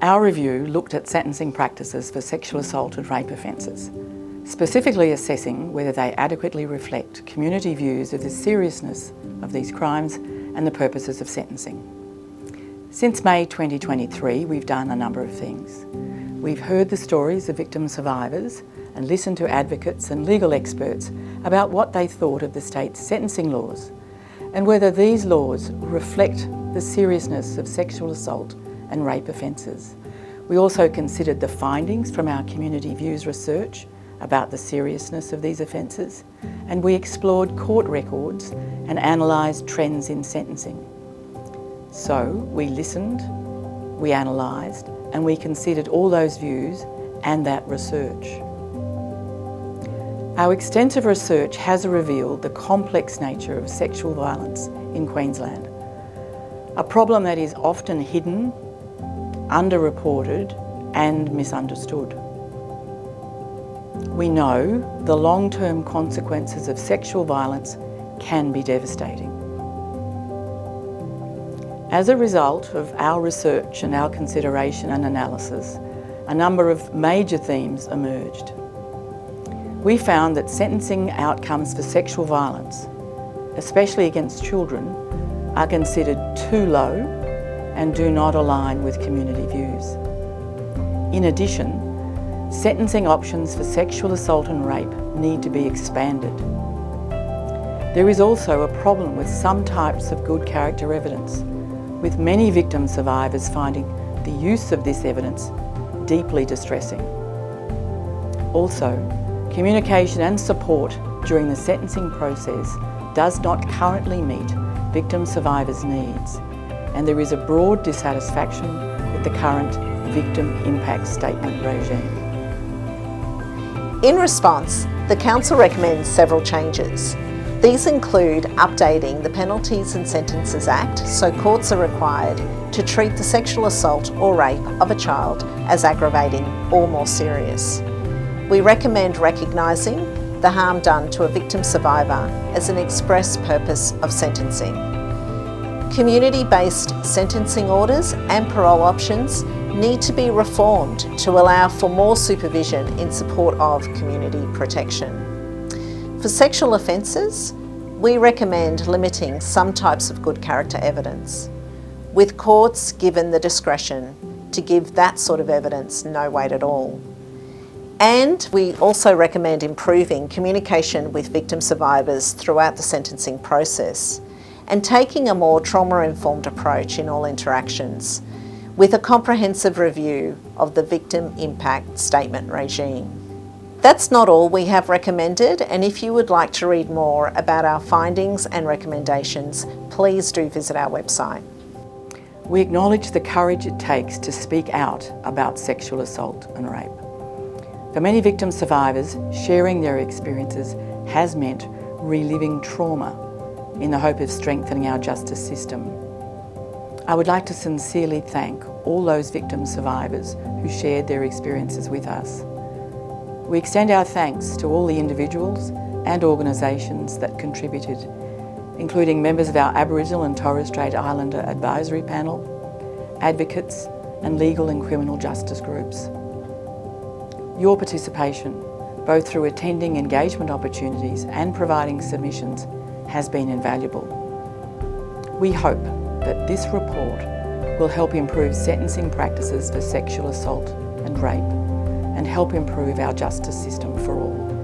Our review looked at sentencing practices for sexual assault and rape offences, specifically assessing whether they adequately reflect community views of the seriousness of these crimes and the purposes of sentencing. Since May 2023, we've done a number of things. We've heard the stories of victim survivors and listened to advocates and legal experts about what they thought of the state's sentencing laws and whether these laws reflect the seriousness of sexual assault and rape offences. We also considered the findings from our community views research about the seriousness of these offences, and we explored court records and analysed trends in sentencing. So we listened, we analysed, and we considered all those views and that research. Our extensive research has revealed the complex nature of sexual violence in Queensland, a problem that is often hidden, underreported and misunderstood. We know the long-term consequences of sexual violence can be devastating. As a result of our research and our consideration and analysis, a number of major themes emerged. We found that sentencing outcomes for sexual violence, especially against children, are considered too low and do not align with community views. In addition, sentencing options for sexual assault and rape need to be expanded. There is also a problem with some types of good character evidence, with many victim survivors finding the use of this evidence deeply distressing. Also, communication and support during the sentencing process does not currently meet victim survivors' needs, and there is a broad dissatisfaction with the current victim impact statement regime. In response, the Council recommends several changes. These include updating the Penalties and Sentences Act so courts are required to treat the sexual assault or rape of a child as aggravating or more serious. We recommend recognising the harm done to a victim survivor as an express purpose of sentencing. Community-based sentencing orders and parole options need to be reformed to allow for more supervision in support of community protection. For sexual offences, we recommend limiting some types of good character evidence, with courts given the discretion to give that sort of evidence no weight at all. And we also recommend improving communication with victim survivors throughout the sentencing process and taking a more trauma-informed approach in all interactions, with a comprehensive review of the victim impact statement regime. That's not all we have recommended, and if you would like to read more about our findings and recommendations, please do visit our website. We acknowledge the courage it takes to speak out about sexual assault and rape. For many victim survivors, sharing their experiences has meant reliving trauma in the hope of strengthening our justice system. I would like to sincerely thank all those victim survivors who shared their experiences with us. We extend our thanks to all the individuals and organisations that contributed, including members of our Aboriginal and Torres Strait Islander Advisory Panel, advocates and legal and criminal justice groups. Your participation, both through attending engagement opportunities and providing submissions, has been invaluable. We hope that this report will help improve sentencing practices for sexual assault and rape and help improve our justice system for all.